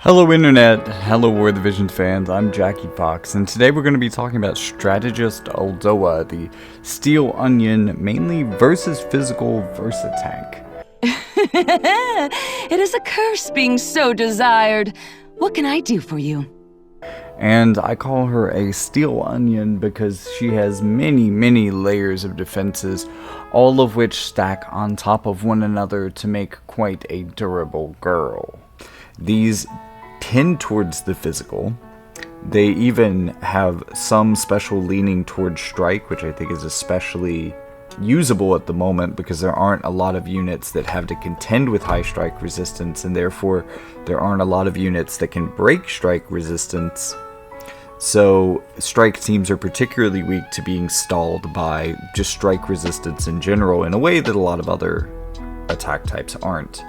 Hello Internet, hello War the Visions fans, I'm Jackie Fox, and today we're going to be talking about Strategist Oldoa, the Steel Onion, mainly versus physical Versa-tank. It is a curse being so desired. What can I do for you? And I call her a Steel Onion because she has many layers of defenses, all of which stack on top of one another to make quite a durable girl. These pin towards the physical. They even have some special leaning towards strike, which I think is especially usable at the moment because there aren't a lot of units that have to contend with high strike resistance, and therefore there aren't a lot of units that can break strike resistance. So strike teams are particularly weak to being stalled by just strike resistance in general in a way that a lot of other attack types aren't.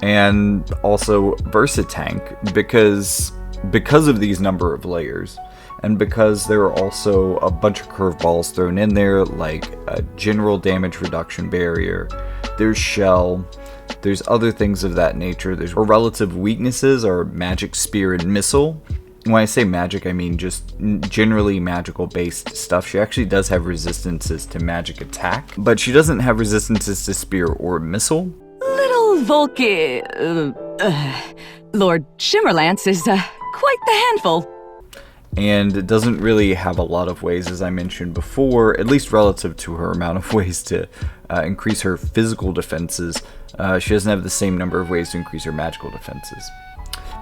And also Versa-tank because of these number of layers, and because there are also a bunch of curveballs thrown in there, like a general damage reduction barrier, there's shell, there's other things of that nature. There's relative weaknesses are magic, spear, and missile. When I say magic, I mean just generally magical based stuff. She actually does have resistances to magic attack, but she doesn't have resistances to spear or missile. Lord Shimmerlance is quite the handful. And it doesn't really have a lot of ways, as I mentioned before, at least relative to her amount of ways to increase her physical defenses. She doesn't have the same number of ways to increase her magical defenses.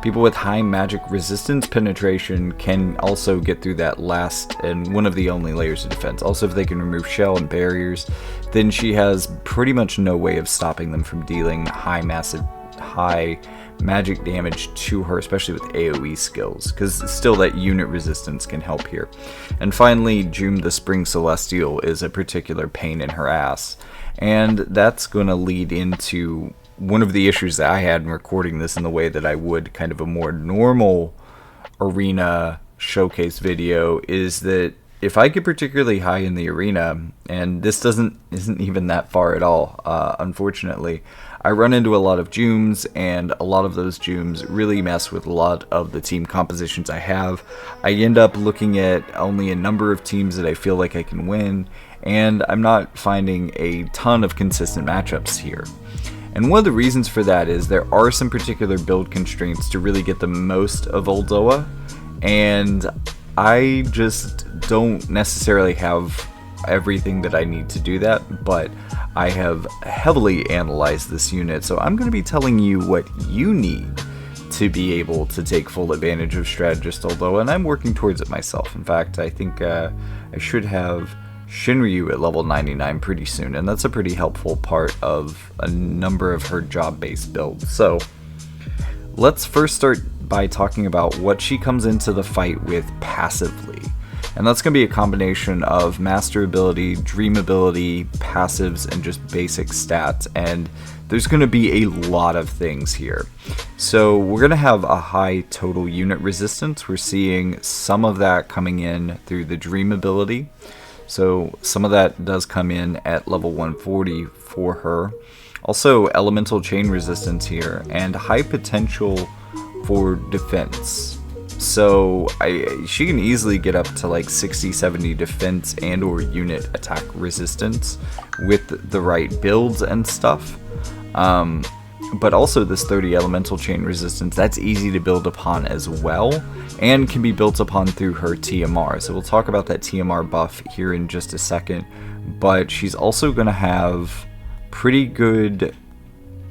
People with high magic resistance penetration can also get through that last and one of the only layers of defense. Also, if they can remove shell and barriers, then she has pretty much no way of stopping them from dealing high magic damage to her, especially with AoE skills, because still that unit resistance can help here. And finally, June the Spring Celestial is a particular pain in her ass, and that's going to lead into one of the issues that I had in recording this in the way that I would kind of a more normal arena showcase video, is that if I get particularly high in the arena, and this isn't even that far at all, unfortunately, I run into a lot of Jooms, and a lot of those Jooms really mess with a lot of the team compositions I have. I end up looking at only a number of teams that I feel like I can win, and I'm not finding a ton of consistent matchups here. And one of the reasons for that is there are some particular build constraints to really get the most of Oldoa, and I just don't necessarily have everything that I need to do that, but I have heavily analyzed this unit, so I'm going to be telling you what you need to be able to take full advantage of Strategist Oldoa, and I'm working towards it myself. In fact, I think I should have Shinryu at level 99 pretty soon, and that's a pretty helpful part of a number of her job-based builds. So let's first start by talking about what she comes into the fight with passively, and that's going to be a combination of master ability, dream ability, passives, and just basic stats, and there's going to be a lot of things here. So we're going to have a high total unit resistance. We're seeing some of that coming in through the dream ability. So some of that does come in at level 140 for her. Also elemental chain resistance here, and high potential for defense. So she can easily get up to like 60-70 defense and or unit attack resistance with the right builds and stuff. But also this 30 elemental chain resistance, that's easy to build upon as well, and can be built upon through her TMR. So we'll talk about that TMR buff here in just a second, but she's also going to have pretty good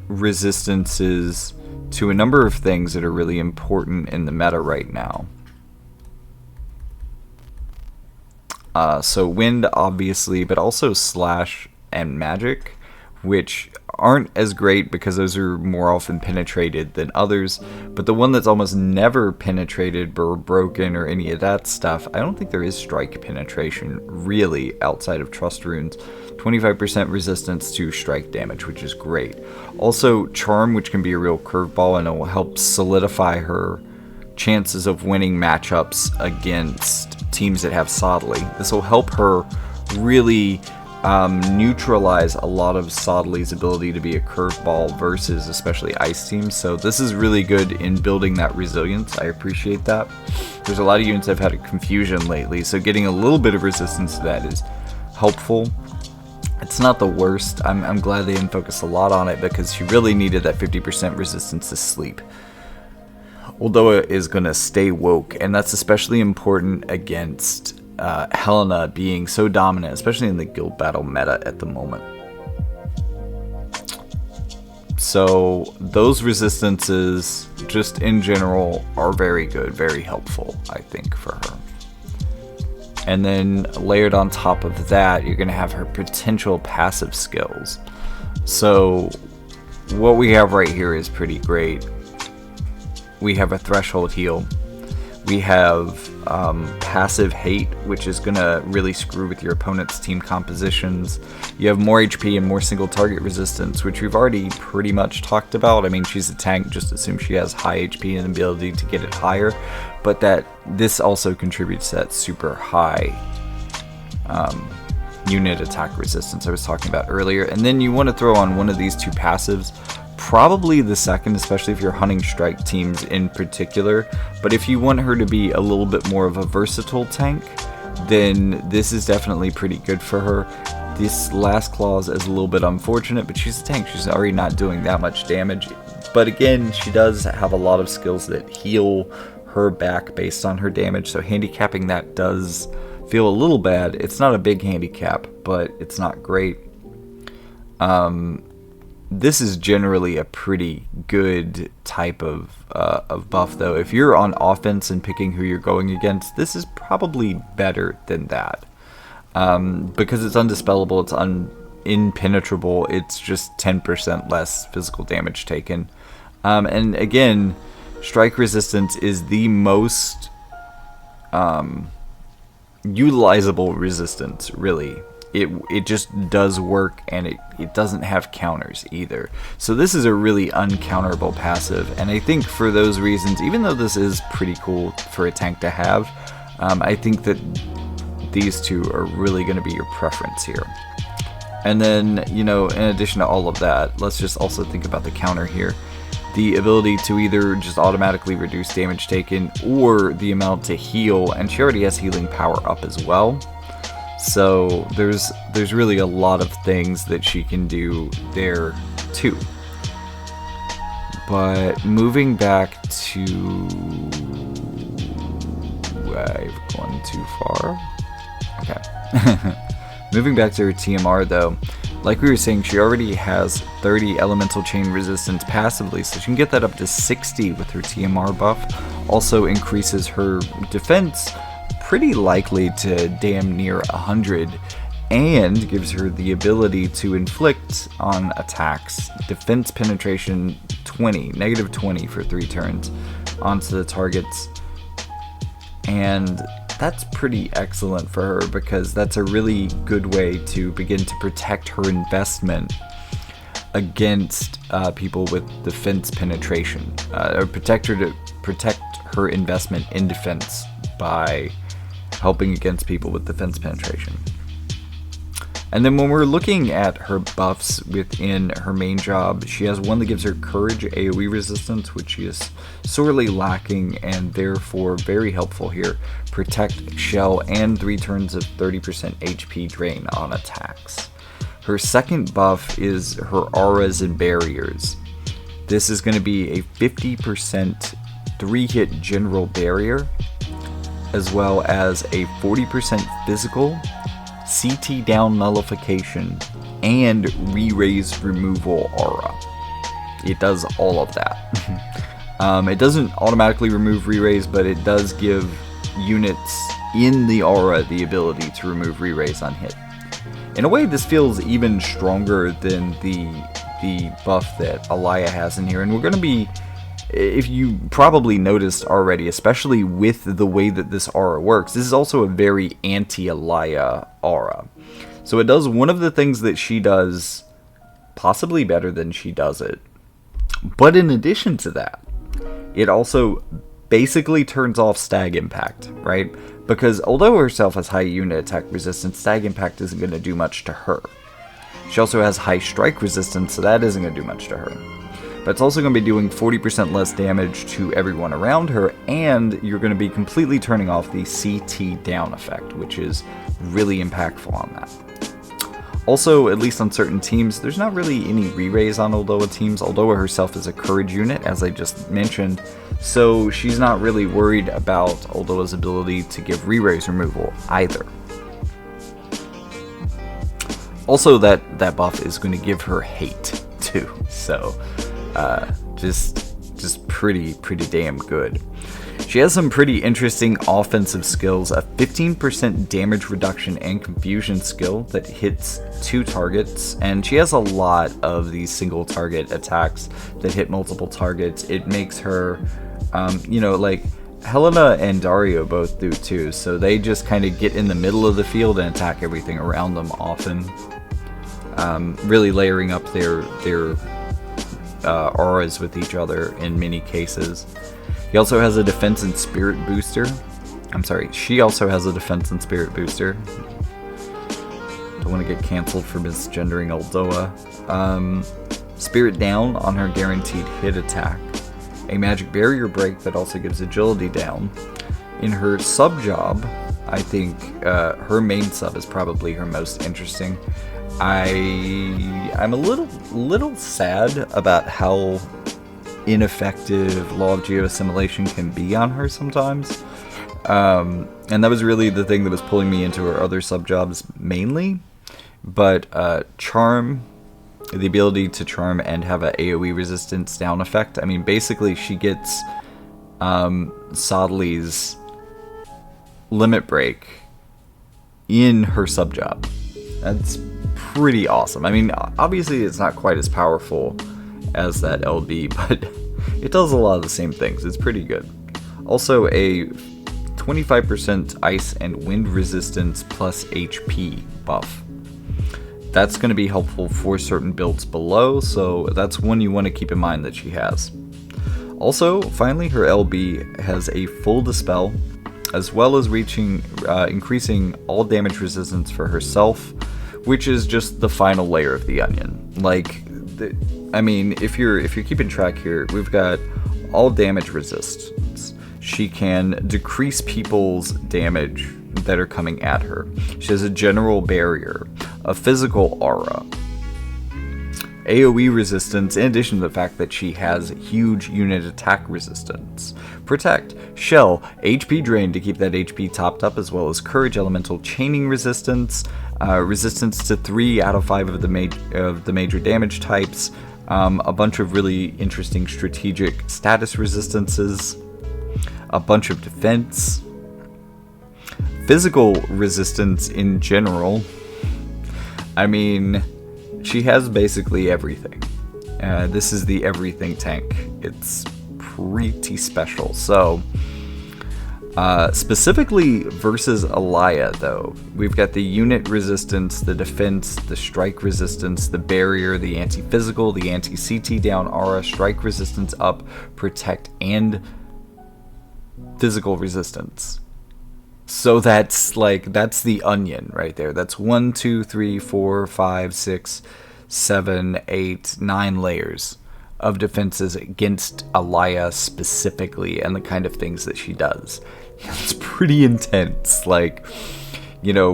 resistances to a number of things that are really important in the meta right now. So wind, obviously, but also slash and magic, which aren't as great because those are more often penetrated than others, but the one that's almost never penetrated or broken or any of that stuff, I don't think there is strike penetration really outside of trust runes. 25% resistance to strike damage, which is great. Also charm, which can be a real curveball, and it will help solidify her chances of winning matchups against teams that have Sodley. This will help her really neutralize a lot of Sodley's ability to be a curveball versus especially Ice Team. So this is really good in building that resilience. I appreciate that. There's a lot of units that have had a confusion lately, so getting a little bit of resistance to that is helpful. It's not the worst. I'm glad they didn't focus a lot on it because she really needed that 50% resistance to sleep. Oldoa is going to stay woke, and that's especially important against Helena being so dominant, especially in the guild battle meta at the moment. So those resistances, just in general, are very good, very helpful, I think, for her. And then layered on top of that, you're going to have her potential passive skills. So what we have right here is pretty great. We have a threshold heal. We have passive hate, which is going to really screw with your opponent's team compositions. You have more HP and more single target resistance, which we've already pretty much talked about. I mean, she's a tank, just assume she has high HP and the ability to get it higher. But this also contributes to that super high unit attack resistance I was talking about earlier. And then you want to throw on one of these two passives. Probably the second, especially if you're hunting strike teams in particular. But if you want her to be a little bit more of a versatile tank, then this is definitely pretty good for her. This last clause is a little bit unfortunate, but she's a tank. She's already not doing that much damage. But again, she does have a lot of skills that heal her back based on her damage. So handicapping that does feel a little bad. It's not a big handicap, but it's not great. This is generally a pretty good type of buff, though. If you're on offense and picking who you're going against, this is probably better than that. Because it's undispellable, it's impenetrable, it's just 10% less physical damage taken. And again, strike resistance is the most utilizable resistance, really. It just does work, and it doesn't have counters either. So this is a really uncounterable passive, and I think for those reasons, even though this is pretty cool for a tank to have, I think that these two are really going to be your preference here. And then, in addition to all of that, let's just also think about the counter here. The ability to either just automatically reduce damage taken, or the amount to heal, and she already has healing power up as well. So there's really a lot of things that she can do there too. But moving back to... I've gone too far. Okay. Moving back to her TMR though, like we were saying, she already has 30 elemental chain resistance passively, so she can get that up to 60 with her TMR buff. Also increases her defense pretty likely to damn near 100, and gives her the ability to inflict on attacks defense penetration 20, negative 20 for 3 turns onto the targets. And that's pretty excellent for her, because that's a really good way to begin to protect her investment against people with defense penetration, or protect her investment in defense by helping against people with defense penetration. And then when we're looking at her buffs within her main job, she has one that gives her courage AoE resistance, which she is sorely lacking and therefore very helpful here. Protect, shell, and 3 turns of 30% HP drain on attacks. Her second buff is her auras and barriers. This is going to be a 50% 3-hit general barrier, as well as a 40% physical, CT down nullification, and re-raise removal aura. It does all of that. It doesn't automatically remove re-raise, but it does give units in the aura the ability to remove re-raise on hit. In a way, this feels even stronger than the buff that Aloa has in here, and we're going to be, if you probably noticed already, especially with the way that this aura works, this is also a very anti-Aloa aura. So it does one of the things that she does possibly better than she does it. But in addition to that, it also basically turns off Stag Impact, right? Because although herself has high unit attack resistance, Stag Impact isn't going to do much to her. She also has high strike resistance, so that isn't going to do much to her. But it's also going to be doing 40% less damage to everyone around her, and you're going to be completely turning off the CT down effect, which is really impactful on that. Also, at least on certain teams, there's not really any re-raise on Oldoa teams. Oldoa herself is a courage unit, as I just mentioned, so she's not really worried about Oldoa's ability to give re-raise removal either. Also, that buff is going to give her hate too, so just pretty damn good. She has some pretty interesting offensive skills, a 15% damage reduction and confusion skill that hits 2 targets, and she has a lot of these single target attacks that hit multiple targets. It makes her, like Helena and Dario both do too, so they just kind of get in the middle of the field and attack everything around them often, really layering up their auras with each other in many cases. He also has a defense and spirit booster. She also has a defense and spirit booster. Don't want to get canceled for misgendering Oldoa. Spirit down on her guaranteed hit attack. A magic barrier break that also gives agility down. In her sub job, I think her main sub is probably her most interesting. I'm a little sad about how ineffective Law of Geo-Assimilation can be on her sometimes. And that was really the thing that was pulling me into her other sub-jobs mainly. But Charm, the ability to Charm and have a AoE resistance down effect. I mean, basically she gets Sodley's Limit Break in her sub-job. That's pretty awesome. I mean, obviously it's not quite as powerful as that LB, but it does a lot of the same things. It's pretty good. Also, a 25% ice and wind resistance plus HP buff. That's going to be helpful for certain builds below, so that's one you want to keep in mind that she has. Also, finally, her LB has a full dispel, as well as increasing all damage resistance for herself, which is just the final layer of the onion. I mean, if you're keeping track here, we've got all damage resistance. She can decrease people's damage that are coming at her. She has a general barrier, a physical aura, AoE resistance, in addition to the fact that she has huge unit attack resistance. Protect, Shell, HP drain to keep that HP topped up, as well as Courage Elemental chaining resistance, resistance to 3 out of 5 of the major damage types, a bunch of really interesting strategic status resistances, a bunch of defense, physical resistance in general. I mean, she has basically everything. This is the everything tank. It's pretty special. So, specifically versus Aloa, though, we've got the unit resistance, the defense, the strike resistance, the barrier, the anti-physical, the anti-CT down aura, strike resistance up, protect, and physical resistance. So that's the onion right there. That's 1, 2, 3, 4, 5, 6, 7, 8, 9 layers of defenses against Aloa specifically, and the kind of things that she does. It's pretty intense.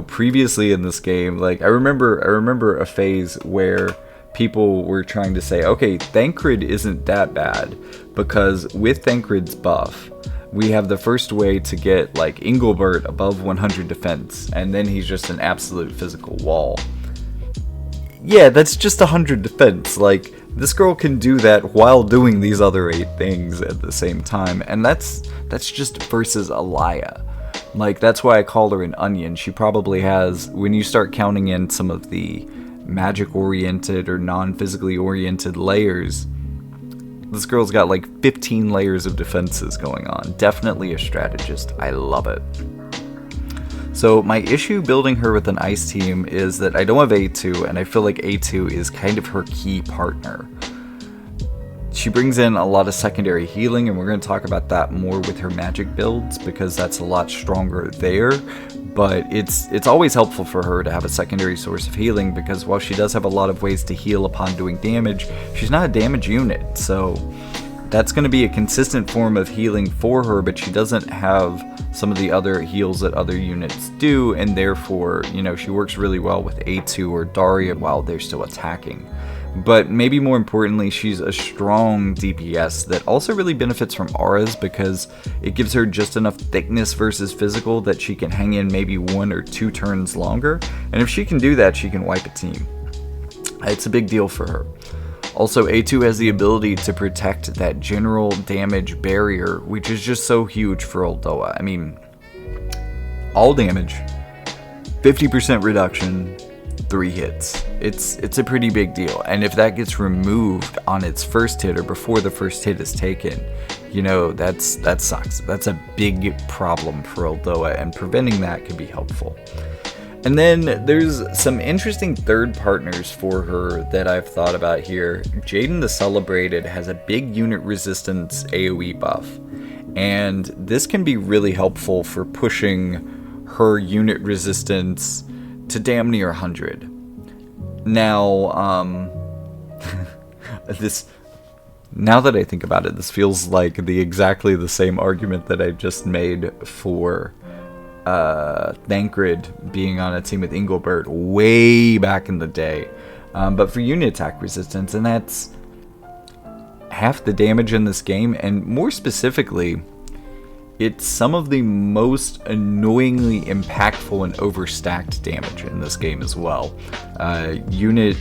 Previously in this game, I remember a phase where people were trying to say, okay, Thancred isn't that bad, because with Thancred's buff, we have the first way to get Engelbert above 100 defense, and then he's just an absolute physical wall. Yeah, that's just 100 defense. This girl can do that while doing these other 8 things at the same time, and that's just versus Aloa. That's why I call her an onion. She probably has, when you start counting in some of the magic-oriented or non-physically oriented layers, this girl's got 15 layers of defenses going on. Definitely a strategist. I love it. So my issue building her with an ice team is that I don't have A2, and I feel like A2 is kind of her key partner. She brings in a lot of secondary healing, and we're going to talk about that more with her magic builds because that's a lot stronger there. But it's always helpful for her to have a secondary source of healing, because while she does have a lot of ways to heal upon doing damage, she's not a damage unit. So that's going to be a consistent form of healing for her, but she doesn't have some of the other heals that other units do, and therefore, she works really well with A2 or Daria while they're still attacking. But maybe more importantly, she's a strong DPS that also really benefits from auras, because it gives her just enough thickness versus physical that she can hang in maybe 1 or 2 turns longer, and if she can do that, she can wipe a team. It's a big deal for her. Also, A2 has the ability to protect that general damage barrier, which is just so huge for Oldoa. I mean, all damage, 50% reduction, 3 hits. It's a pretty big deal, and if that gets removed on its first hit or before the first hit is taken, that sucks. That's a big problem for Oldoa, and preventing that can be helpful. And then there's some interesting third partners for her that I've thought about here. Jaden the Celebrated has a big unit resistance AoE buff, and this can be really helpful for pushing her unit resistance to damn near 100. Now, now that I think about it, this feels like exactly the same argument that I just made for Thancred being on a team with Engelbert way back in the day, but for unit attack resistance, and that's half the damage in this game, and more specifically, it's some of the most annoyingly impactful and overstacked damage in this game as well. Unit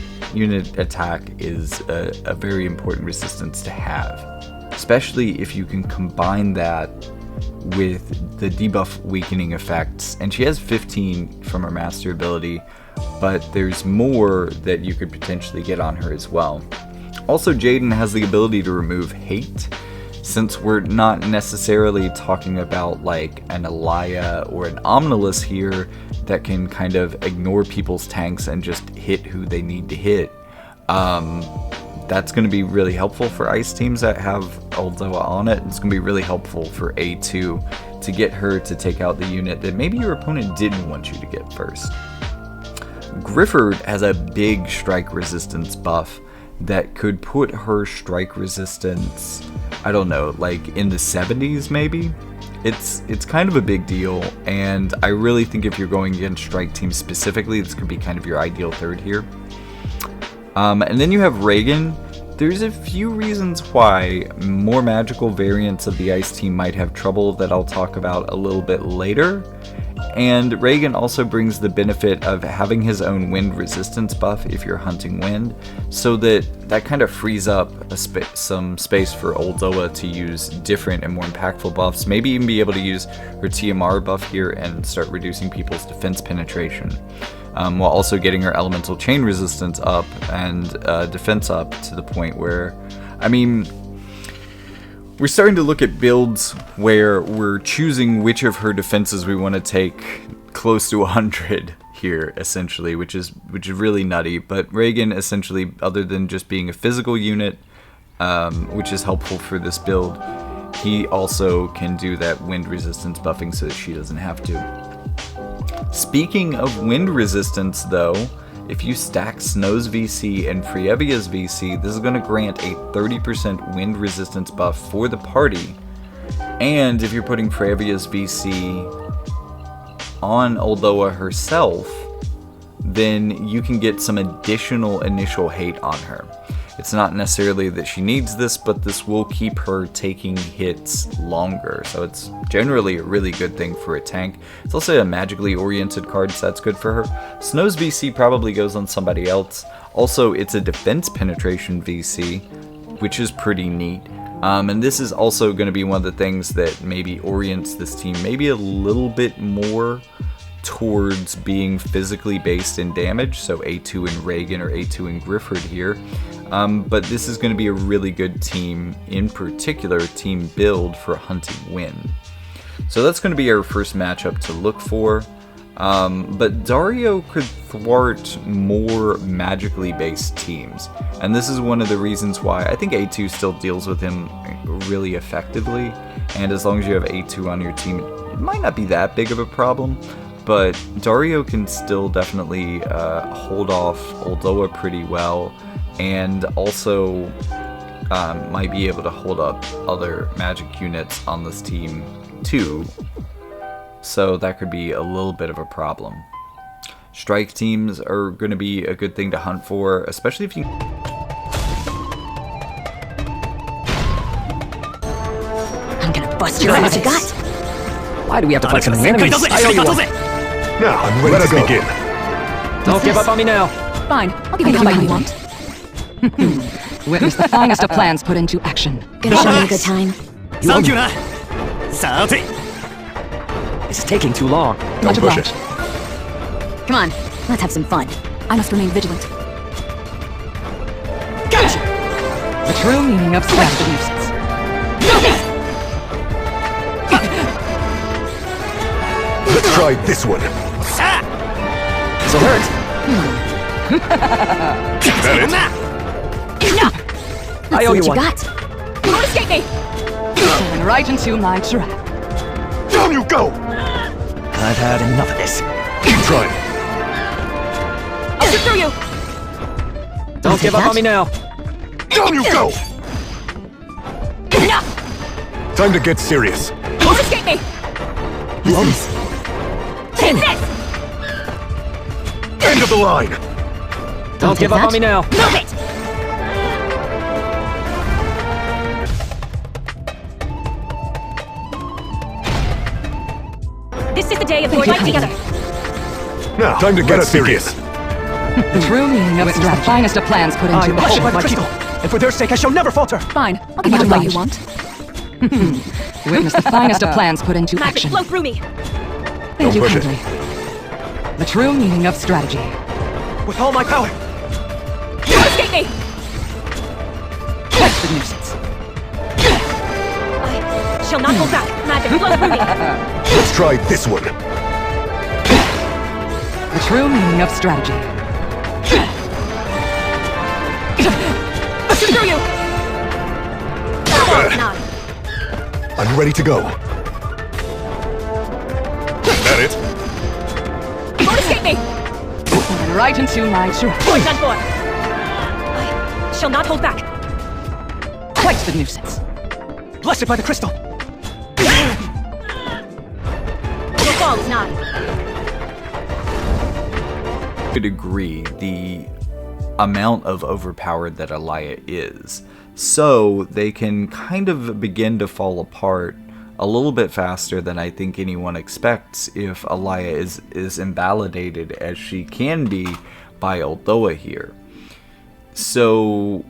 attack is a very important resistance to have, especially if you can combine that with the debuff weakening effects, and she has 15 from her master ability, but there's more that you could potentially get on her as well. Also, Jaden has the ability to remove hate, since we're not necessarily talking about like an Aloa or an Omnilus here that can kind of ignore people's tanks and just hit who they need to hit. That's going to be really helpful for ice teams that have Oldoa on it. It's going to be really helpful for A2 to get her to take out the unit that maybe your opponent didn't want you to get first. Grifford has a big strike resistance buff that could put her strike resistance, I don't know, like in the 70s maybe? It's kind of a big deal, and I really think if you're going against strike teams specifically, this could be kind of your ideal third here. And then you have Reagan. There's a few reasons why more magical variants of the ice team might have trouble that I'll talk about a little bit later. And Reagan also brings the benefit of having his own wind resistance buff if you're hunting wind, so that kind of frees up some space for Oldoa to use different and more impactful buffs, maybe even be able to use her TMR buff here and start reducing people's defense penetration, while also getting her elemental chain resistance up and defense up to the point where, I mean, we're starting to look at builds where we're choosing which of her defenses we want to take close to 100 here, essentially, which is really nutty. But Reagan, essentially, other than just being a physical unit, which is helpful for this build, he also can do that wind resistance buffing so that she doesn't have to. Speaking of wind resistance, though, if you stack Snow's VC and Frievia's VC, this is going to grant a 30% wind resistance buff for the party. And if you're putting Frievia's VC on Oldoa herself, then you can get some additional initial hate on her. It's not necessarily that she needs this, but this will keep her taking hits longer, so it's generally a really good thing for a tank. It's also a magically oriented card, so that's good for her. Snow's VC probably goes on somebody else. Also, it's a defense penetration VC, which is pretty neat. And this is also going to be one of the things that maybe orients this team maybe a little bit more towards being physically based in damage, so A2 and Reagan or A2 and Grifford here. But this is going to be a really good team, in particular team build for hunting wind. So that's going to be our first matchup to look for. But Dario could thwart more magically based teams, and this is one of the reasons why I think A2 still deals with him really effectively, and as long as you have A2 on your team, it might not be that big of a problem, but Dario can still definitely hold off Oldoa pretty well, and also might be able to hold up other magic units on this team too. So that could be a little bit of a problem. Strike teams are going to be a good thing to hunt for, especially if you... I'm gonna bust your ass. What you got? Why do we have to fight some enemies? I owe you one. Now, I'm ready to begin. Don't give up on me now. Fine, I'll give you the fight you want. Witness the finest of plans put into action. Gonna show me a good time. Thank you, This is taking too long. Don't push it. Come on, let's have some fun. I must remain vigilant. Gotcha! The true meaning of strategy. Let's try this one. This'll hurt. That it? I owe you What one. you got? Don't escape me! Going right into my trap. Down you go! I've had enough of this. Keep trying. I'll shoot through you! Don't give up on me now. Down you go! Enough! Time to get serious. Don't escape me! What's this? Take this! End of the line. Don't give up on me now. Move it! This is the day of your life together. Now, time to get serious. The true meaning of strategy. The finest of plans put into I'm action. by the crystal, and for their sake I shall never falter. Fine, I'll give you the fight you want. Witness the finest of plans put into Magic action. flow through me. Thank you push it. kindly. The true meaning of strategy. With all my power. Don't escape me! That's the nuisance. I shall not hold back. Magic flow through me. Let's try this one. The true meaning of strategy. I'll shoot through you! Nine. I'm ready to go. That it? Don't escape me! Going right into my trap. Boy done for. I shall not hold back. Quite the nuisance. Blessed by the crystal. Your fall is nigh. could agree the amount of overpowered that Aloa is. So they can kind of begin to fall apart a little bit faster than I think anyone expects if Aloa is invalidated as she can be by Oldoa here. So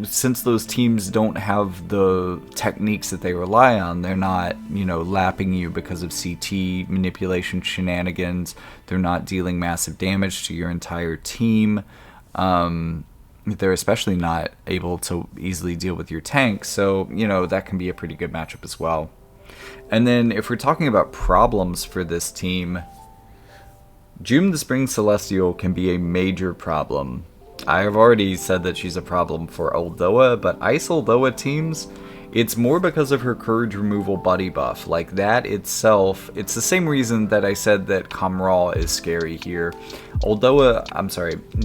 since those teams don't have the techniques that they rely on, they're not, lapping you because of CT manipulation shenanigans, they're not dealing massive damage to your entire team, they're especially not able to easily deal with your tank, so, that can be a pretty good matchup as well. And then if we're talking about problems for this team, June the Spring Celestial can be a major problem. I have already said that she's a problem for Oldoa, but Ice Oldoa teams, it's more because of her Courage Removal buddy buff. Like, that itself, it's the same reason that I said that Kamral is scary here.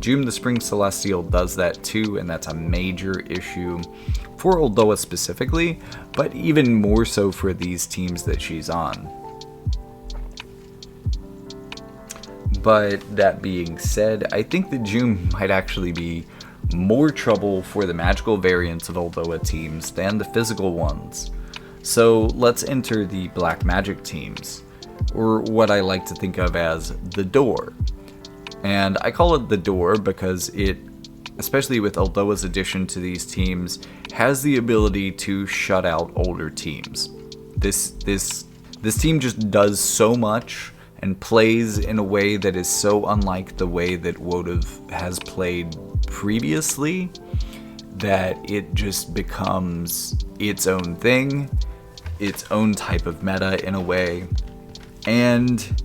June the Spring Celestial does that too, and that's a major issue for Oldoa specifically, but even more so for these teams that she's on. But that being said, I think that June might actually be more trouble for the magical variants of Oldoa teams than the physical ones. So let's enter the black magic teams, or what I like to think of as the door. And I call it the door because it, especially with Oldoa's addition to these teams, has the ability to shut out older teams. This team just does so much and plays in a way that is so unlike the way that wotv has played previously that it just becomes its own thing, its own type of meta in a way. And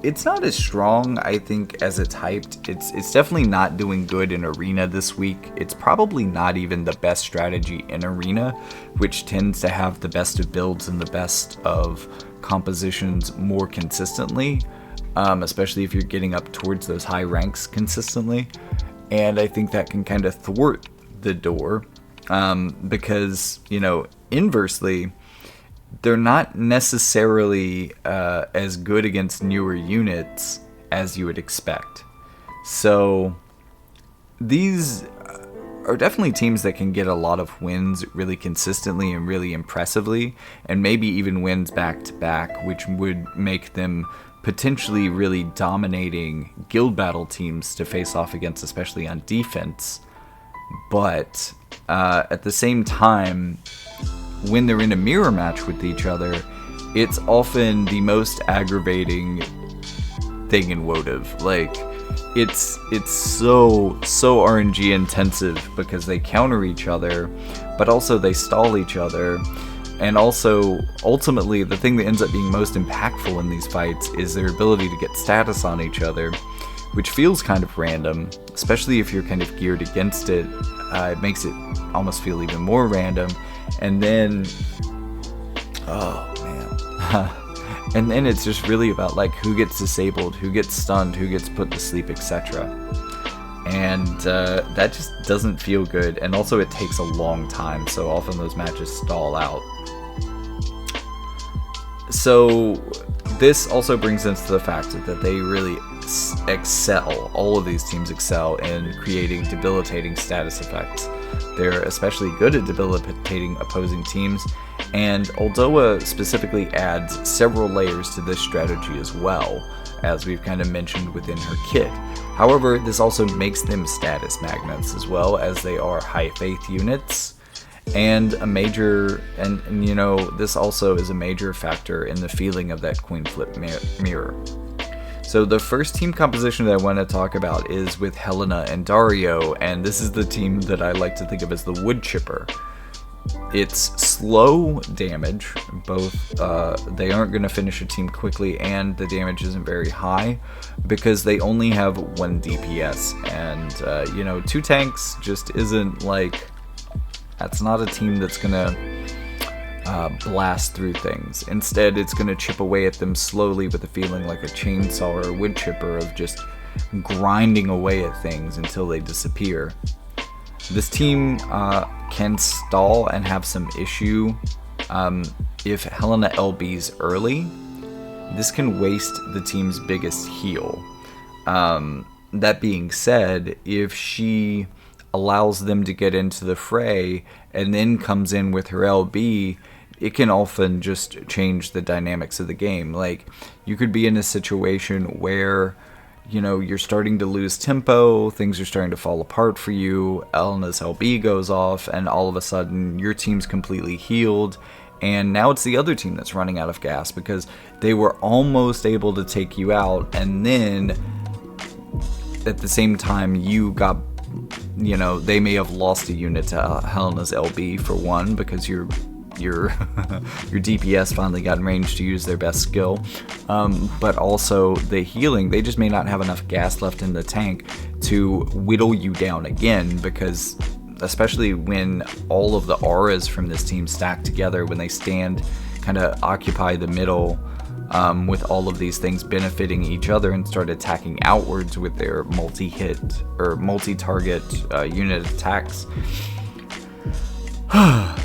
it's not as strong, I think, as it's hyped. It's definitely not doing good in Arena this week. It's probably not even the best strategy in Arena, which tends to have the best of builds and the best of compositions more consistently, especially if you're getting up towards those high ranks consistently. And I think that can kind of thwart the door, because, inversely, they're not necessarily as good against newer units as you would expect. So these are definitely teams that can get a lot of wins really consistently and really impressively, and maybe even wins back to back, which would make them potentially really dominating guild battle teams to face off against, especially on defense. But at the same time, when they're in a mirror match with each other, it's often the most aggravating thing in wotv. Like, it's so RNG intensive because they counter each other, but also they stall each other. And also, ultimately, the thing that ends up being most impactful in these fights is their ability to get status on each other, which feels kind of random, especially if you're kind of geared against it. It makes it almost feel even more random. And then, oh man, and then it's just really about like who gets disabled, who gets stunned, who gets put to sleep, etc. And that just doesn't feel good. And also it takes a long time, so often those matches stall out. So this also brings us to the fact that they really excel, all of these teams excel in creating debilitating status effects. They're especially good at debilitating opposing teams, and Oldoa specifically adds several layers to this strategy as well, as we've kind of mentioned within her kit. However, this also makes them status magnets as well, as they are high faith units, and a major, and this also is a major factor in the feeling of that coin flip mirror. So the first team composition that I want to talk about is with Helena and Dario, and this is the team that I like to think of as the wood chipper. It's slow damage, both they aren't going to finish a team quickly, and the damage isn't very high because they only have 1 DPS, and 2 tanks just isn't like, that's not a team that's going to blast through things. Instead, it's going to chip away at them slowly with a feeling like a chainsaw or a wood chipper of just grinding away at things until they disappear. This team can stall and have some issue if Helena LBs early. This can waste the team's biggest heal. That being said, if she allows them to get into the fray and then comes in with her LB, it can often just change the dynamics of the game. Like, you could be in a situation where, you're starting to lose tempo, things are starting to fall apart for you, Elena's LB goes off, and all of a sudden your team's completely healed, and now it's the other team that's running out of gas because they were almost able to take you out, and then at the same time you got, they may have lost a unit to Helena's LB for one, because your DPS finally got in range to use their best skill, but also the healing, they just may not have enough gas left in the tank to whittle you down again, because especially when all of the auras from this team stack together, when they stand, kind of occupy the middle, with all of these things benefiting each other and start attacking outwards with their multi-hit or multi-target unit attacks,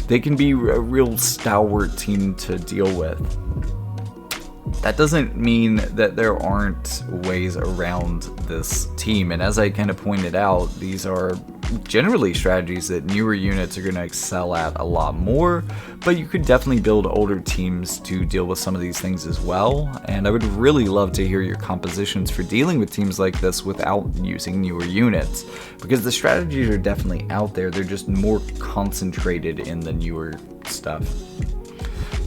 they can be a real stalwart team to deal with. That doesn't mean that there aren't ways around this team, and as I kind of pointed out, these are generally strategies that newer units are going to excel at a lot more, but you could definitely build older teams to deal with some of these things as well, and I would really love to hear your compositions for dealing with teams like this without using newer units, because the strategies are definitely out there, they're just more concentrated in the newer stuff.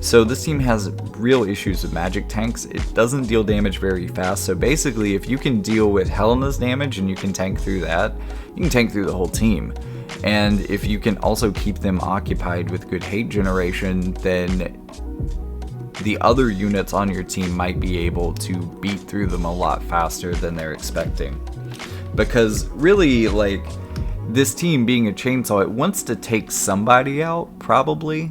So this team has real issues with magic tanks. It doesn't deal damage very fast, so basically if you can deal with Helena's damage and you can tank through that, you can tank through the whole team. And if you can also keep them occupied with good hate generation, then the other units on your team might be able to beat through them a lot faster than they're expecting. Because really, like, this team being a chainsaw, it wants to take somebody out, probably.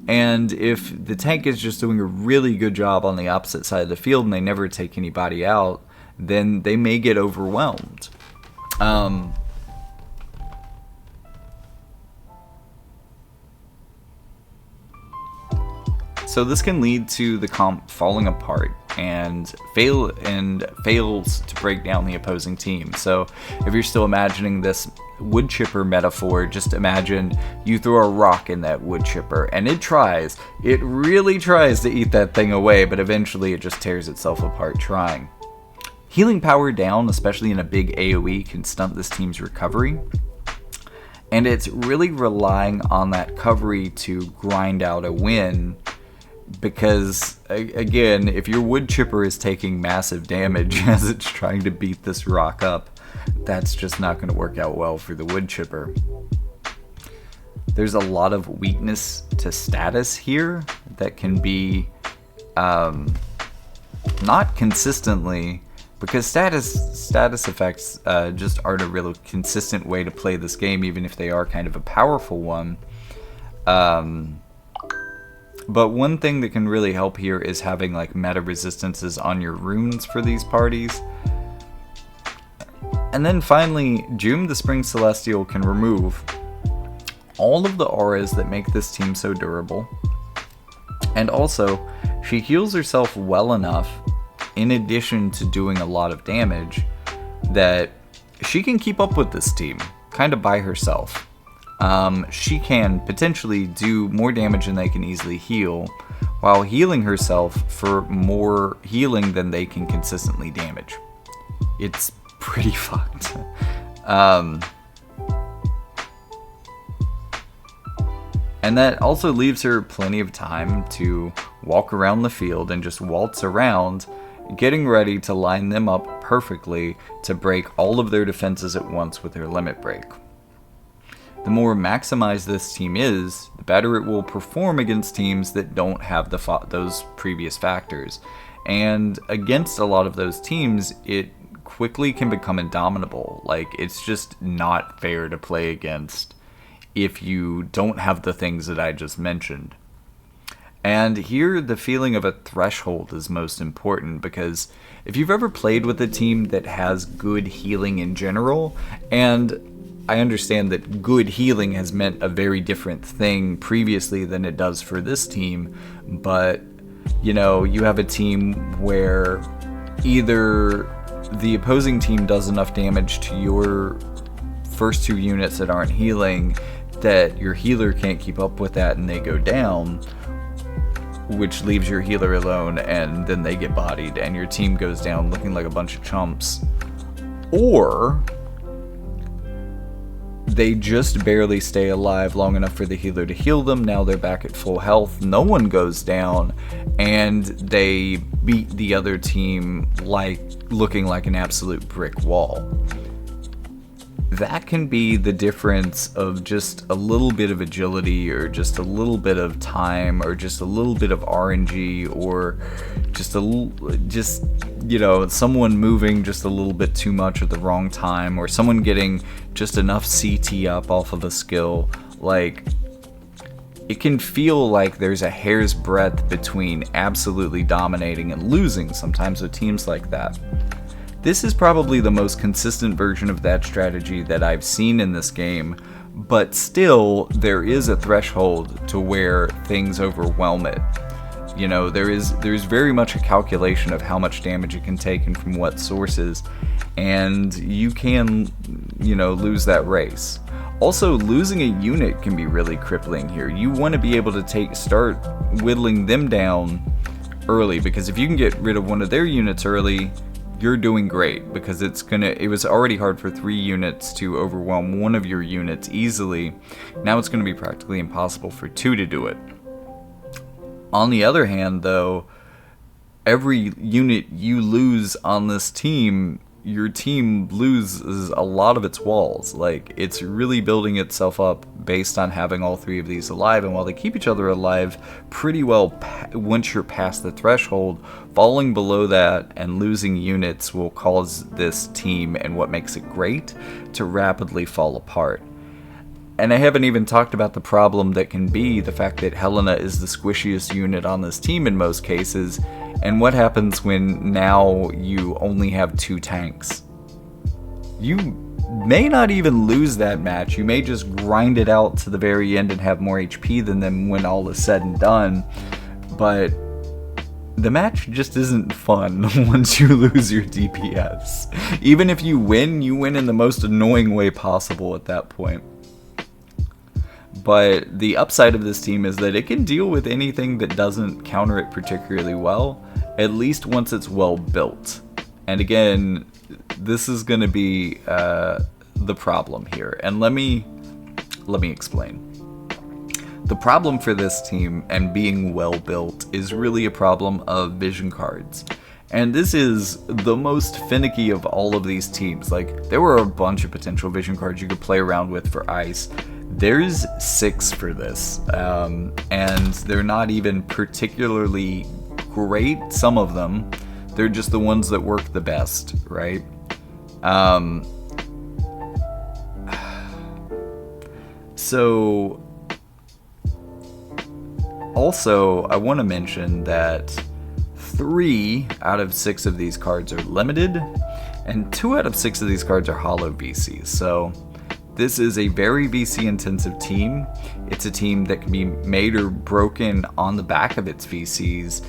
And if the tank is just doing a really good job on the opposite side of the field and they never take anybody out, then they may get overwhelmed. So this can lead to the comp falling apart and fails to break down the opposing team. So if you're still imagining this wood chipper metaphor, just imagine you throw a rock in that wood chipper and it really tries to eat that thing away, but eventually it just tears itself apart trying. Healing power down, especially in a big AoE, can stunt this team's recovery. And it's really relying on that recovery to grind out a win. Because, again, if your wood chipper is taking massive damage as it's trying to beat this rock up, that's just not going to work out well for the wood chipper. There's a lot of weakness to status here that can be not consistently, because status effects just aren't a real consistent way to play this game, even if they are kind of a powerful one. But one thing that can really help here is having like meta resistances on your runes for these parties. And then finally, Joom the Spring Celestial can remove all of the auras that make this team so durable. And also, she heals herself well enough, in addition to doing a lot of damage, that she can keep up with this team, kind of by herself. She can potentially do more damage than they can easily heal, while healing herself for more healing than they can consistently damage. It's pretty fucked. And that also leaves her plenty of time to walk around the field and just waltz around, getting ready to line them up perfectly to break all of their defenses at once with her limit break. The more maximized this team is, the better it will perform against teams that don't have those previous factors. And against a lot of those teams, it quickly can become indomitable. Like, it's just not fair to play against if you don't have the things that I just mentioned. And here, the feeling of a threshold is most important, because if you've ever played with a team that has good healing in general, and I understand that good healing has meant a very different thing previously than it does for this team, but, you know, you have a team where either the opposing team does enough damage to your first two units that aren't healing that your healer can't keep up with that and they go down, which leaves your healer alone, and then they get bodied and your team goes down looking like a bunch of chumps. Or they just barely stay alive long enough for the healer to heal them. Now they're back at full health, no one goes down, and they beat the other team like looking like an absolute brick wall. That can be the difference of just a little bit of agility, or just a little bit of time, or just a little bit of RNG, or just you know, someone moving just a little bit too much at the wrong time, or someone getting just enough CT up off of a skill. Like, it can feel like there's a hair's breadth between absolutely dominating and losing sometimes with teams like that. This is probably the most consistent version of that strategy that I've seen in this game, but still, there is a threshold to where things overwhelm it. You know, there's very much a calculation of how much damage it can take and from what sources, and you can, you know, lose that race. Also, losing a unit can be really crippling here. You want to be able to start whittling them down early, because if you can get rid of one of their units early, you're doing great, because it was already hard for 3 units to overwhelm one of your units easily. Now it's going to be practically impossible for 2 to do it. On the other hand, though, every unit you lose on this team, your team loses a lot of its walls. Like, it's really building itself up based on having all 3 of these alive, and while they keep each other alive pretty well once you're past the threshold, falling below that and losing units will cause this team, and what makes it great, to rapidly fall apart. And I haven't even talked about the problem that can be the fact that Helena is the squishiest unit on this team in most cases, and what happens when now you only have 2 tanks. You may not even lose that match, you may just grind it out to the very end and have more HP than them when all is said and done, but the match just isn't fun once you lose your DPS. Even if you win in the most annoying way possible at that point. But the upside of this team is that it can deal with anything that doesn't counter it particularly well, at least once it's well built. And again, this is going to be the problem here. And let me explain. The problem for this team and being well built is really a problem of vision cards. And this is the most finicky of all of these teams. Like, there were a bunch of potential vision cards you could play around with for Ice. There's 6 for this, and they're not even particularly great, some of them. They're just the ones that work the best, right? So, also, I want to mention that 3 out of 6 of these cards are limited, and 2 out of 6 of these cards are holo VCs, so this is a very VC intensive team. It's a team that can be made or broken on the back of its VCs,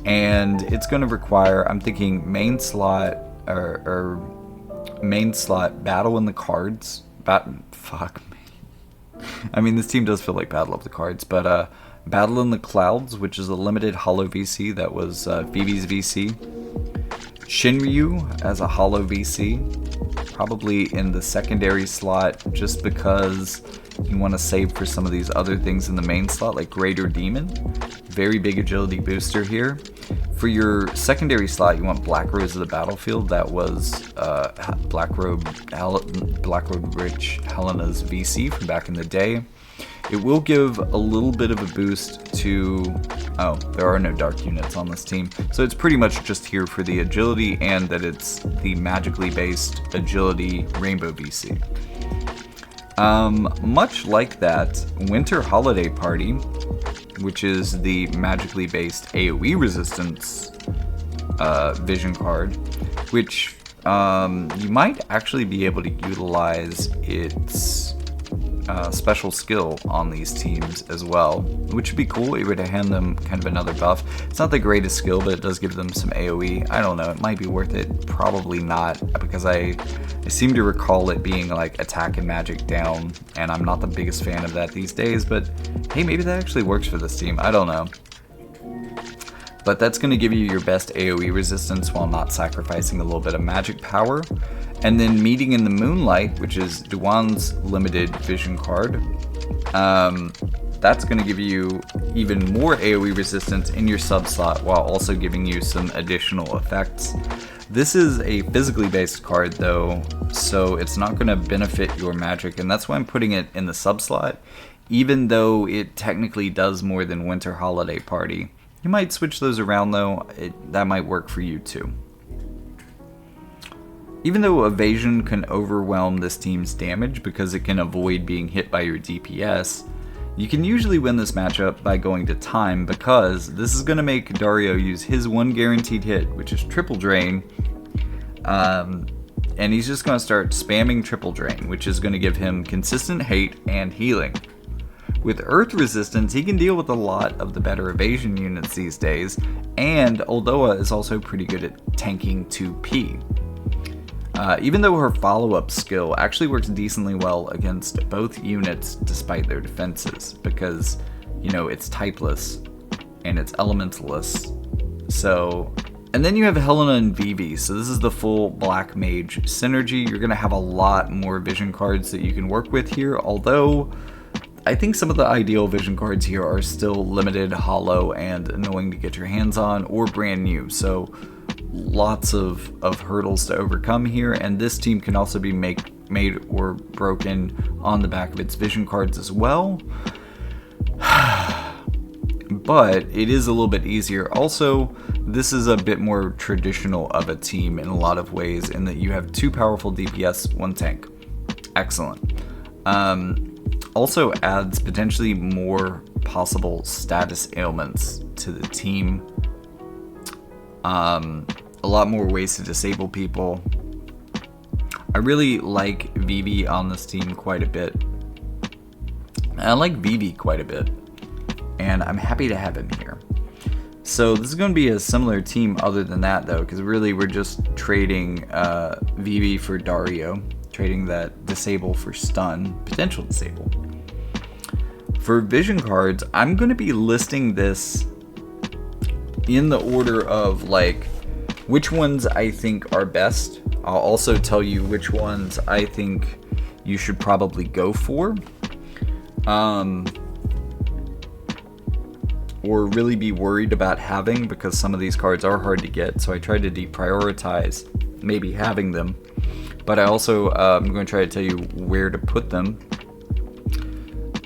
and it's going to require, I'm thinking, main slot or main slot battle in the cards. Fuck me. I mean, this team does feel like battle of the cards, but Battle in the Clouds, which is a limited holo VC that was Phoebe's VC. Shinryu as a holo VC, probably in the secondary slot just because you want to save for some of these other things in the main slot, like Greater Demon. Very big agility booster here. For your secondary slot, you want Black Rose of the Battlefield. That was Black Robe Rich Helena's VC from back in the day. It will give a little bit of a boost to... Oh, there are no dark units on this team. So it's pretty much just here for the agility and that it's the magically based agility rainbow VC. Much like that, Winter Holiday Party, which is the magically based AoE resistance vision card, which you might actually be able to utilize its special skill on these teams as well, which would be cool. It would hand them kind of another buff. It's not the greatest skill, but it does give them some AoE. I don't know, it might be worth it. Probably not, because I seem to recall it being like attack and magic down, and I'm not the biggest fan of that these days, but hey, maybe that actually works for this team. I don't know. But that's going to give you your best AoE resistance while not sacrificing a little bit of magic power. And then Meeting in the Moonlight, which is Duan's limited vision card, that's going to give you even more AoE resistance in your sub slot while also giving you some additional effects. This is a physically based card though, so it's not going to benefit your magic, and that's why I'm putting it in the sub slot, even though it technically does more than Winter Holiday Party. You might switch those around though, that might work for you too. Even though evasion can overwhelm this team's damage because it can avoid being hit by your DPS, you can usually win this matchup by going to time, because this is going to make Dario use his one guaranteed hit, which is Triple Drain, and he's just going to start spamming Triple Drain, which is going to give him consistent hate and healing. With Earth Resistance, he can deal with a lot of the better evasion units these days, and Oldoa is also pretty good at tanking 2P. Even though her follow-up skill actually works decently well against both units despite their defenses, because, you know, it's typeless and it's elementalist. So, and then you have Helena and Vivi, so this is the full Black Mage synergy. You're going to have a lot more vision cards that you can work with here, although I think some of the ideal vision cards here are still limited, hollow, and annoying to get your hands on, or brand new, so lots of hurdles to overcome here, and this team can also be made or broken on the back of its vision cards as well. But it is a little bit easier. Also, this is a bit more traditional of a team in a lot of ways, in that you have 2 powerful DPS, 1 tank. Excellent. Also adds potentially more possible status ailments to the team. A lot more ways to disable people. I really like Vivi on this team quite a bit. I like Vivi quite a bit, and I'm happy to have him here. So this is going to be a similar team other than that, though, because really we're just trading Vivi for Dario, trading that disable for stun, potential disable. For vision cards, I'm going to be listing this in the order of like which ones I think are best. I'll also tell you which ones I think you should probably go for. Or really be worried about having, because some of these cards are hard to get, so I tried to deprioritize maybe having them. But I also I'm going to try to tell you where to put them.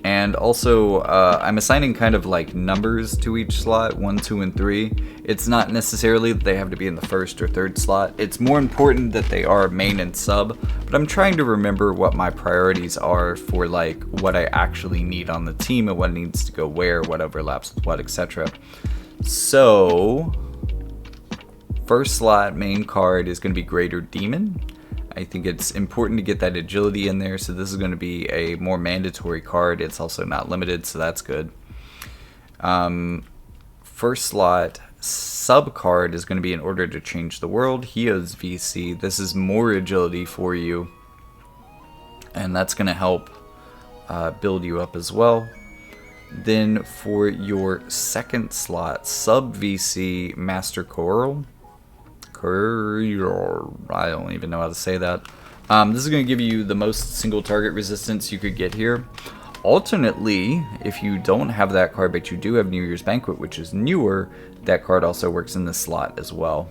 And also, I'm assigning kind of like numbers to each slot, 1, 2, and 3. It's not necessarily that they have to be in the first or third slot. It's more important that they are main and sub, but I'm trying to remember what my priorities are for like what I actually need on the team and what needs to go where, what overlaps with what, etc. So, first slot main card is going to be Greater Demon. I think it's important to get that agility in there, so this is going to be a more mandatory card. It's also not limited, so that's good. First slot sub card is going to be In Order to Change the World. Hio's VC. This is more agility for you, and that's going to help build you up as well. Then for your second slot, sub VC Master Coral. I don't even know how to say that. This is going to give you the most single target resistance you could get here. Alternately, if you don't have that card but you do have New Year's Banquet, which is newer, that card also works in this slot as well.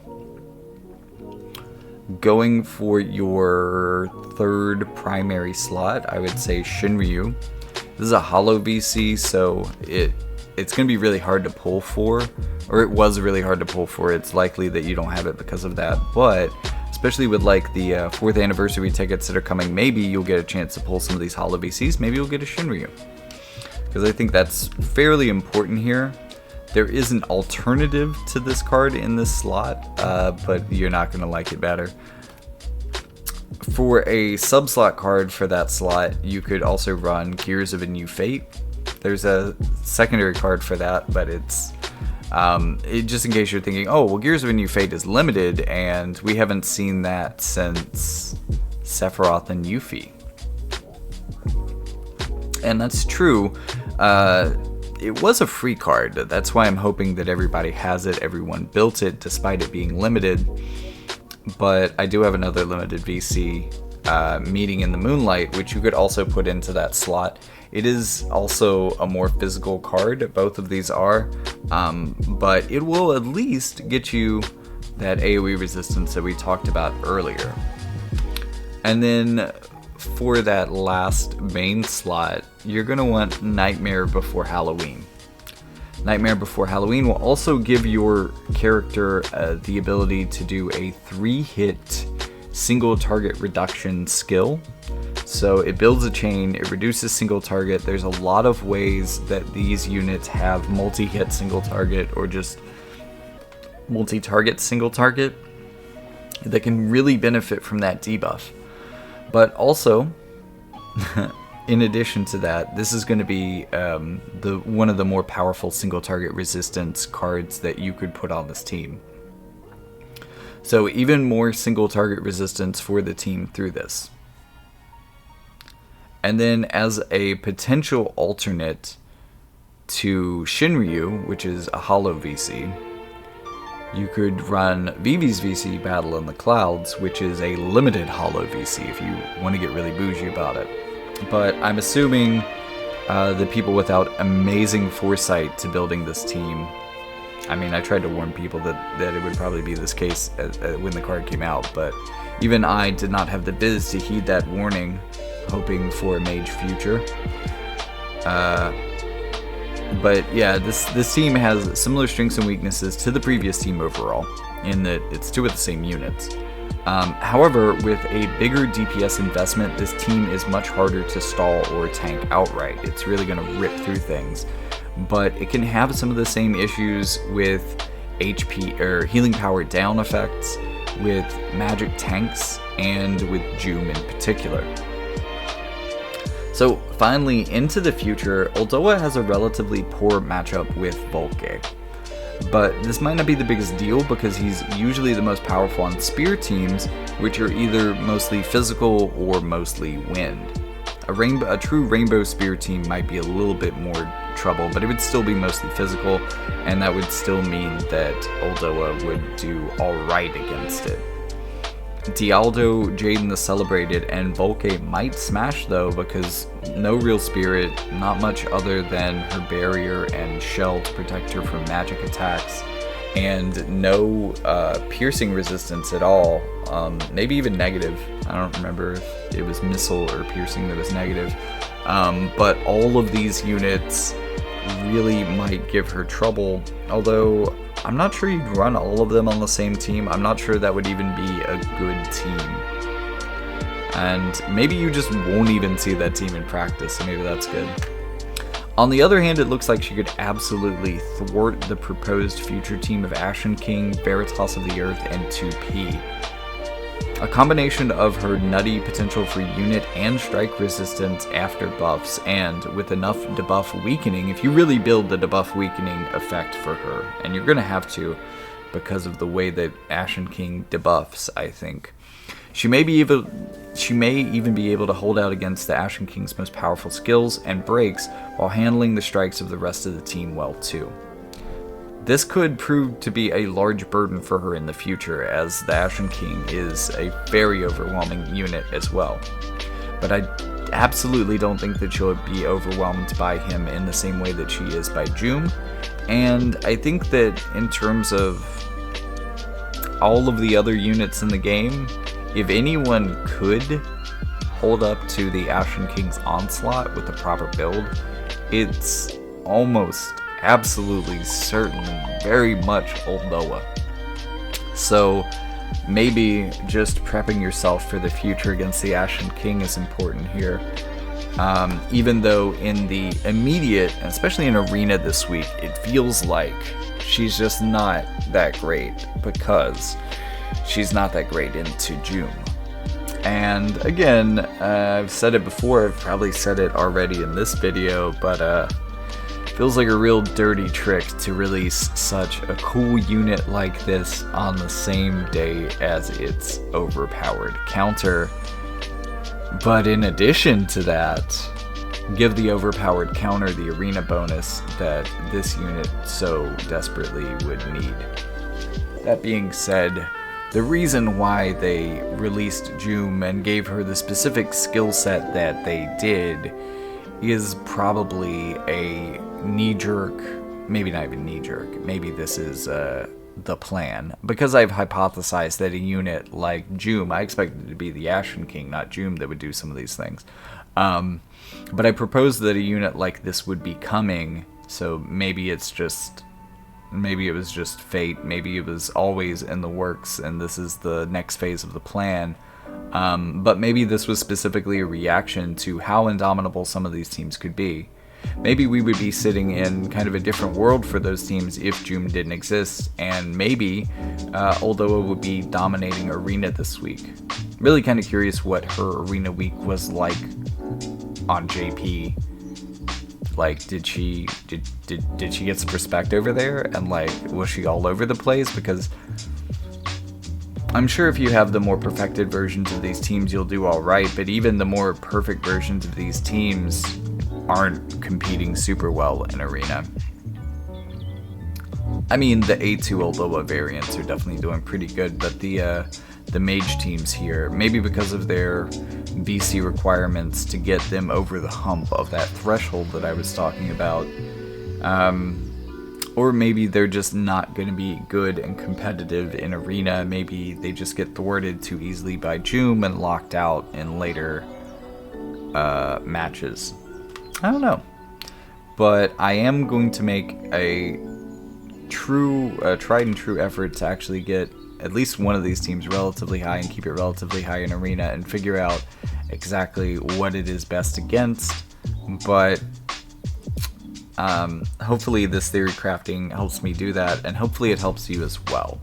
Going for your third primary slot, I would say Shinryu. This is a hollow VC, so it's going to be really hard to pull for, or it was really hard to pull for. It's likely that you don't have it because of that, but especially with like the 4th anniversary tickets that are coming, maybe you'll get a chance to pull some of these hollow VCs. Maybe you'll get a Shinryu, because I think that's fairly important here. There is an alternative to this card in this slot, but you're not going to like it better. For a sub-slot card for that slot, you could also run Gears of a New Fate. There's a secondary card for that, but it's just in case you're thinking, oh, well, Gears of a New Fate is limited, and we haven't seen that since Sephiroth and Yuffie. And that's true. It was a free card. That's why I'm hoping that everybody has it, everyone built it, despite it being limited. But I do have another limited VC, Meeting in the Moonlight, which you could also put into that slot. It is also a more physical card, both of these are, but it will at least get you that AoE resistance that we talked about earlier. And then for that last main slot, you're going to want Nightmare Before Halloween. Nightmare Before Halloween will also give your character the ability to do a 3-hit single target reduction skill. So it builds a chain, it reduces single target. There's a lot of ways that these units have multi-hit single target or just multi-target single target that can really benefit from that debuff. But also, in addition to that, this is going to be one of the more powerful single target resistance cards that you could put on this team. So even more single target resistance for the team through this. And then as a potential alternate to Shinryu, which is a hollow VC, you could run Vivi's VC, Battle in the Clouds, which is a limited hollow VC if you want to get really bougie about it. But I'm assuming the people without amazing foresight to building this team I mean, I tried to warn people that it would probably be this case when the card came out, but even I did not have the biz to heed that warning, hoping for a mage future. But yeah, this team has similar strengths and weaknesses to the previous team overall, in that it's two of the same units. However, with a bigger DPS investment, this team is much harder to stall or tank outright. It's really going to rip through things, but it can have some of the same issues with HP or healing power down effects, with magic tanks, and with Joom in particular. So finally, into the future, Oldoa has a relatively poor matchup with Volke. But this might not be the biggest deal because he's usually the most powerful on spear teams, which are either mostly physical or mostly wind. A true rainbow spear team might be a little bit more trouble, but it would still be mostly physical, and that would still mean that Oldoa would do alright against it. Dialdo, Jaden the Celebrated, and Volke might smash though, because no real spirit, not much other than her barrier and shell to protect her from magic attacks, and no piercing resistance at all, maybe even negative. I don't remember if it was missile or piercing that was negative, but all of these units really might give her trouble, although I'm not sure you'd run all of them on the same team. I'm not sure that would even be a good team. And maybe you just won't even see that team in practice, so maybe that's good. On the other hand, it looks like she could absolutely thwart the proposed future team of Ashen King, Veritas of the Earth, and 2P. A combination of her nutty potential for unit and strike resistance after buffs, and with enough debuff weakening, if you really build the debuff weakening effect for her, and you're going to have to because of the way that Ashen King debuffs, I think. She may even be able to hold out against the Ashen King's most powerful skills and breaks while handling the strikes of the rest of the team well too. This could prove to be a large burden for her in the future, as the Ashen King is a very overwhelming unit as well. But I absolutely don't think that she'll be overwhelmed by him in the same way that she is by Joom, and I think that in terms of all of the other units in the game, if anyone could hold up to the Ashen King's onslaught with the proper build, it's almost absolutely certainly very much Oldoa. So maybe just prepping yourself for the future against the Ashen King is important here. Even though in the immediate, especially in Arena this week, it feels like she's just not that great, because she's not that great into Joom. And again, I've said it before, I've probably said it already in this video, but feels like a real dirty trick to release such a cool unit like this on the same day as its overpowered counter. But in addition to that, give the overpowered counter the arena bonus that this unit so desperately would need. That being said, the reason why they released Joom and gave her the specific skill set that they did is probably a knee-jerk, maybe not even knee-jerk, maybe this is the plan. Because I've hypothesized that a unit like Joom, I expected it to be the Ashen King, not Joom, that would do some of these things. But I proposed that a unit like this would be coming, so maybe it was just fate, maybe it was always in the works, and this is the next phase of the plan. But maybe this was specifically a reaction to how indomitable some of these teams could be. Maybe we would be sitting in kind of a different world for those teams if Joom didn't exist, and maybe Oldoa would be dominating Arena this week. Really kind of curious what her Arena week was like on JP. Like, did she get some respect over there, and like, was she all over the place? Because I'm sure if you have the more perfected versions of these teams, you'll do alright, but even the more perfect versions of these teams aren't competing super well in Arena. I mean, the A2 Oldoa variants are definitely doing pretty good, but the mage teams here, maybe because of their VC requirements to get them over the hump of that threshold that I was talking about, Or maybe they're just not going to be good and competitive in Arena. Maybe they just get thwarted too easily by Joom and locked out in later matches. I don't know. But I am going to make a tried and true effort to actually get at least one of these teams relatively high and keep it relatively high in Arena and figure out exactly what it is best against. But hopefully this theory crafting helps me do that, and hopefully it helps you as well.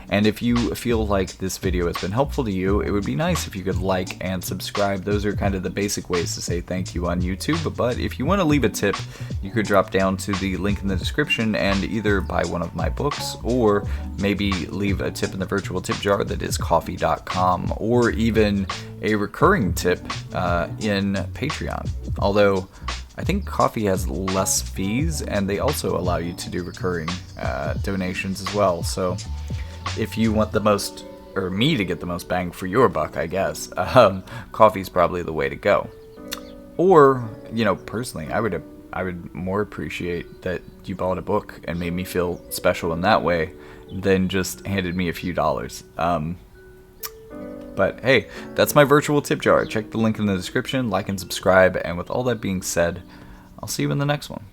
And if you feel like this video has been helpful to you, it would be nice if you could like and subscribe. Those are kind of the basic ways to say thank you on YouTube, but if you want to leave a tip, you could drop down to the link in the description and either buy one of my books, or maybe leave a tip in the virtual tip jar that is coffee.com, or even a recurring tip in Patreon. Although I think Coffee has less fees, and they also allow you to do recurring donations as well. So if you want the most, or me to get the most bang for your buck, I guess, Coffee's probably the way to go. Or, you know, personally, I would more appreciate that you bought a book and made me feel special in that way than just handed me a few dollars. But hey, that's my virtual tip jar. Check the link in the description, like and subscribe, and with all that being said, I'll see you in the next one.